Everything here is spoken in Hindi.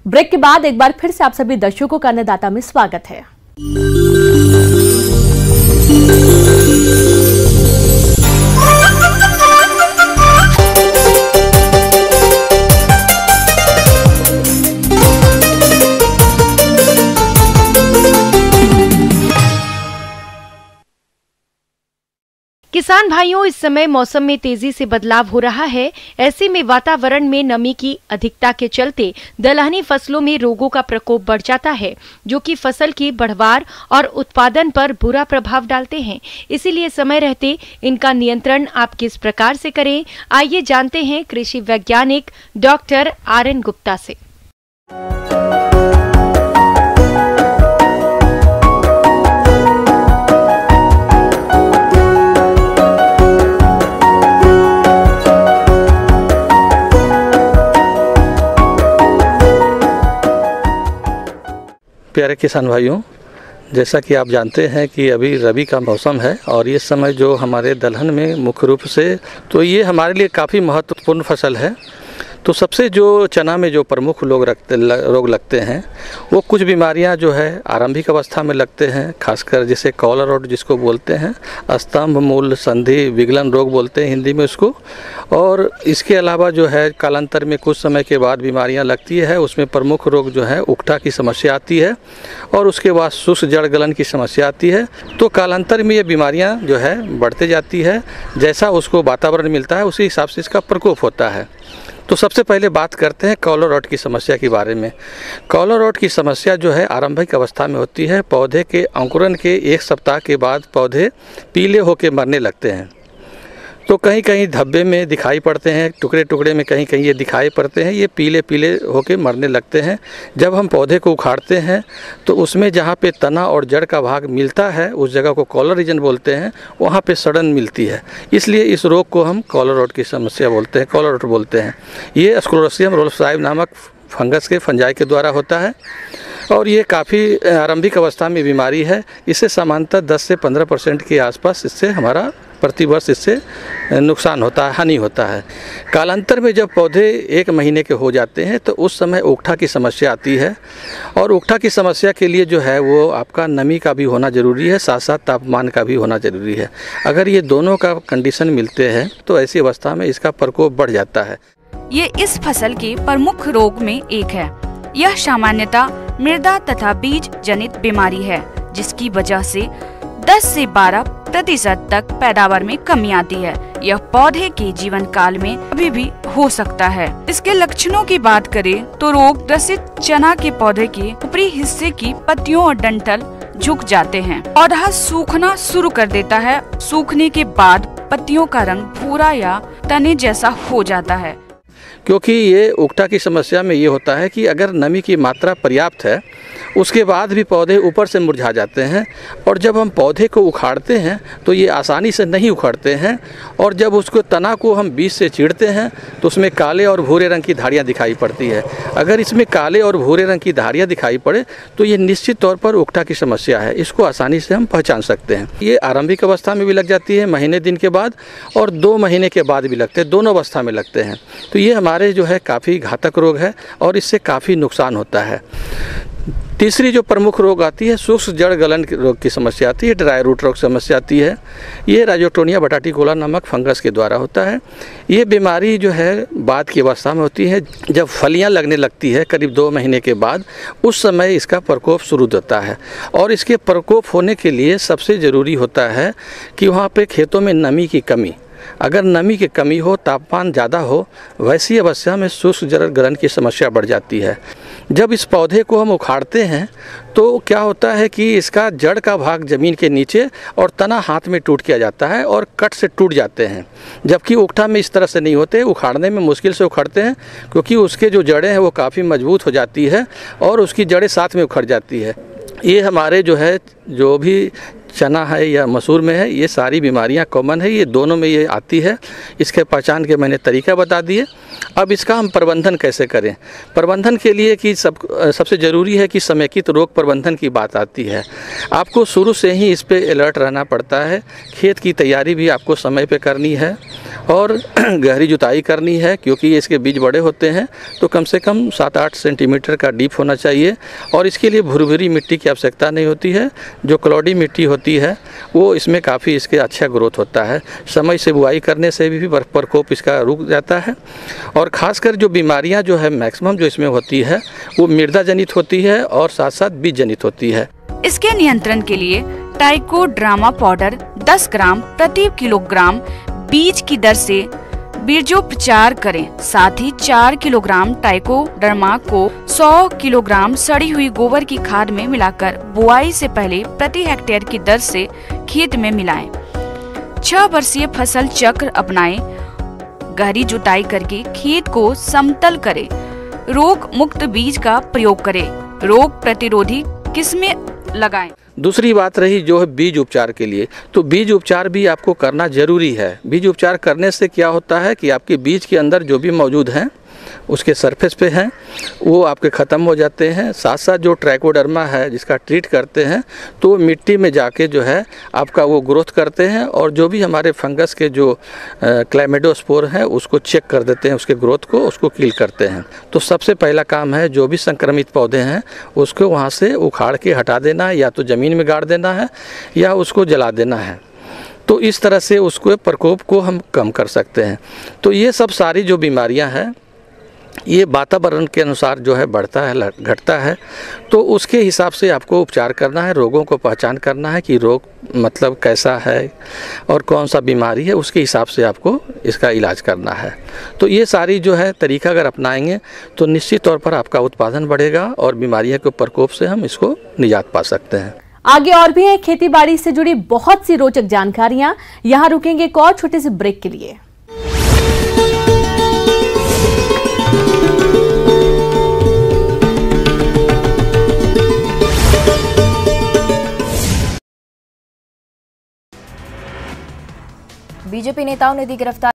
ब्रेक के बाद एक बार फिर से आप सभी दर्शकों का अन्नदाता में स्वागत है। किसान भाइयों, इस समय मौसम में तेजी से बदलाव हो रहा है। ऐसे में वातावरण में नमी की अधिकता के चलते दलहनी फसलों में रोगों का प्रकोप बढ़ जाता है, जो कि फसल की बढ़वार और उत्पादन पर बुरा प्रभाव डालते हैं। इसीलिए समय रहते इनका नियंत्रण आप किस प्रकार से करें, आइए जानते हैं कृषि वैज्ञानिक डॉक्टर RN गुप्ता से। प्यारे किसान भाइयों, जैसा कि आप जानते हैं कि अभी रबी का मौसम है और ये समय जो हमारे दलहन में मुख्य रूप से तो ये हमारे लिए काफ़ी महत्वपूर्ण फसल है। तो सबसे जो चना में जो प्रमुख रोग लगते हैं वो कुछ बीमारियां जो है आरंभिक अवस्था में लगते हैं, खासकर जैसे कॉलर रोग जिसको बोलते हैं, स्तंभ मूल संधि विगलन रोग बोलते हैं हिंदी में उसको। और इसके अलावा जो है कालांतर में कुछ समय के बाद बीमारियां लगती है, उसमें प्रमुख रोग जो है उकठा की समस्या आती है और उसके बाद शुष्क जड़ गलन की समस्या आती है। तो कालांतर में ये बीमारियाँ जो है बढ़ते जाती है, जैसा उसको वातावरण मिलता है उसी हिसाब से इसका प्रकोप होता है। तो सबसे पहले बात करते हैं कॉलर रॉट की समस्या के बारे में। कॉलर रॉट की समस्या जो है आरंभिक अवस्था में होती है। पौधे के अंकुरन के 1 सप्ताह के बाद पौधे पीले होकर मरने लगते हैं। तो कहीं कहीं धब्बे में दिखाई पड़ते हैं, टुकड़े टुकड़े में कहीं कहीं ये दिखाई पड़ते हैं, ये पीले पीले होके मरने लगते हैं। जब हम पौधे को उखाड़ते हैं तो उसमें जहाँ पे तना और जड़ का भाग मिलता है उस जगह को कॉलर रीजन बोलते हैं, वहाँ पे सड़न मिलती है। इसलिए इस रोग को हम कॉलर रॉट की समस्या बोलते हैं, कॉलर रॉट बोलते हैं। ये स्क्लेरोसियम रोल्फ्साई नामक फंगस के फंजाई के द्वारा होता है और ये काफ़ी आरंभिक अवस्था में बीमारी है। इससे सामान्यतः 10 से 15% के आसपास इससे हमारा प्रतिवर्ष इससे नुकसान होता है, हानि होता है। कालांतर में जब पौधे 1 महीने के हो जाते हैं तो उस समय उकठा की समस्या आती है और उकठा की समस्या के लिए जो है वो आपका नमी का भी होना ज़रूरी है, साथ साथ तापमान का भी होना ज़रूरी है। अगर ये दोनों का कंडीशन मिलते हैं तो ऐसी अवस्था में इसका प्रकोप बढ़ जाता है। ये इस फसल के प्रमुख रोग में एक है। यह सामान्यतः मृदा तथा बीज जनित बीमारी है, जिसकी वजह से 10 से 12% तक पैदावार में कमी आती है। यह पौधे के जीवन काल में अभी भी हो सकता है। इसके लक्षणों की बात करें तो रोग ग्रसित चना के पौधे के ऊपरी हिस्से की पत्तियों और डंठल झुक जाते हैं। पौधा सूखना शुरू कर देता है। सूखने के बाद पत्तियों का रंग भूरा या तने जैसा हो जाता है। क्योंकि ये उकठा की समस्या में ये होता है कि अगर नमी की मात्रा पर्याप्त है उसके बाद भी पौधे ऊपर से मुरझा जाते हैं और जब हम पौधे को उखाड़ते हैं तो ये आसानी से नहीं उखड़ते हैं और जब उसको तना को हम बीज से चीरते हैं तो उसमें काले और भूरे रंग की धारियाँ दिखाई पड़ती है। अगर इसमें काले और भूरे रंग की धारियाँ दिखाई पड़े तो ये निश्चित तौर पर उकठा की समस्या है, इसको आसानी से हम पहचान सकते हैं। ये आरंभिक अवस्था में भी लग जाती है, महीने दिन के बाद, और 2 महीने के बाद भी लगते हैं, दोनों अवस्था में लगते हैं। तो ये हमारे जो है काफ़ी घातक रोग है और इससे काफ़ी नुकसान होता है। तीसरी जो प्रमुख रोग आती है शुष्क जड़ गलन रोग की समस्या आती है, ड्राई रूट रोग समस्या आती है। ये राइजोक्टोनिया बटाटिकोला नामक फंगस के द्वारा होता है। ये बीमारी जो है बाद की अवस्था में होती है, जब फलियां लगने लगती है करीब 2 महीने के बाद, उस समय इसका प्रकोप शुरू होता है। और इसके प्रकोप होने के लिए सबसे ज़रूरी होता है कि वहाँ पे खेतों में नमी की कमी, अगर नमी की कमी हो, तापमान ज़्यादा हो, वैसी अवस्था में शुष्क जड़ गलन की समस्या बढ़ जाती है। जब इस पौधे को हम उखाड़ते हैं तो क्या होता है कि इसका जड़ का भाग ज़मीन के नीचे और तना हाथ में टूट किया जाता है और कट से टूट जाते हैं, जबकि उकठा में इस तरह से नहीं होते। उखाड़ने में मुश्किल से उखड़ते हैं क्योंकि उसके जो जड़ें हैं वो काफ़ी मजबूत हो जाती है और उसकी जड़ें साथ में उखड़ जाती है। ये हमारे जो है जो भी चना है या मसूर में है, ये सारी बीमारियां कॉमन है, ये दोनों में ये आती है। इसके पहचान के मैंने तरीका बता दिए। अब इसका हम प्रबंधन कैसे करें? प्रबंधन के लिए कि सबसे ज़रूरी है कि समेकित रोग प्रबंधन की बात आती है। आपको शुरू से ही इस पे अलर्ट रहना पड़ता है। खेत की तैयारी भी आपको समय पे करनी है और गहरी जुताई करनी है, क्योंकि इसके बीज बड़े होते हैं, तो कम से कम 7-8 सेंटीमीटर का डीप होना चाहिए। और इसके लिए भुरभुरी मिट्टी की आवश्यकता नहीं होती है। जो क्लॉडी मिट्टी होती है वो इसमें काफ़ी इसके अच्छा ग्रोथ होता है। समय से बुआई करने से भी प्रकोप इसका रुक जाता है। और ख़ासकर जो बीमारियां जो है मैक्सिमम जो इसमें होती है वो मृदा जनित होती है और साथ साथ बीज जनित होती है। इसके नियंत्रण के लिए ट्राइकोडर्मा पाउडर 10 ग्राम प्रति किलोग्राम बीज की दर से बीजोपचार करें। साथ ही 4 किलोग्राम ट्राइकोडर्मा को 100 किलोग्राम सड़ी हुई गोबर की खाद में मिलाकर बुआई से पहले प्रति हेक्टेयर की दर से खेत में मिलाएं। 6 वर्षीय फसल चक्र अपनाएं। गहरी जुताई करके खेत को समतल करें। रोग मुक्त बीज का प्रयोग करें। रोग प्रतिरोधी किस्में लगाएं। दूसरी बात रही जो है बीज उपचार के लिए, तो बीज उपचार भी आपको करना ज़रूरी है। बीज उपचार करने से क्या होता है कि आपके बीज के अंदर जो भी मौजूद हैं उसके सरफेस पे हैं वो आपके ख़त्म हो जाते हैं। साथ साथ जो ट्राइकोडर्मा है जिसका ट्रीट करते हैं तो मिट्टी में जाके जो है आपका वो ग्रोथ करते हैं और जो भी हमारे फंगस के जो क्लैमिडोस्पोर हैं उसको चेक कर देते हैं, उसके ग्रोथ को उसको किल करते हैं। तो सबसे पहला काम है जो भी संक्रमित पौधे हैं उसको वहाँ से उखाड़ के हटा देना है, या तो ज़मीन में गाड़ देना है या उसको जला देना है। तो इस तरह से उसको प्रकोप को हम कम कर सकते हैं। तो ये सब सारी जो बीमारियां हैं ये वातावरण के अनुसार जो है बढ़ता है घटता है, तो उसके हिसाब से आपको उपचार करना है। रोगों को पहचान करना है कि रोग मतलब कैसा है और कौन सा बीमारी है, उसके हिसाब से आपको इसका इलाज करना है। तो ये सारी जो है तरीका अगर अपनाएंगे तो निश्चित तौर पर आपका उत्पादन बढ़ेगा और बीमारियों के प्रकोप से हम इसको निजात पा सकते हैं। आगे और भी है खेती बाड़ी से जुड़ी बहुत सी रोचक जानकारियां। यहाँ रुकेंगे एक और छोटे से ब्रेक के लिए। बीजेपी नेताओं ने दी गिरफ्तारी।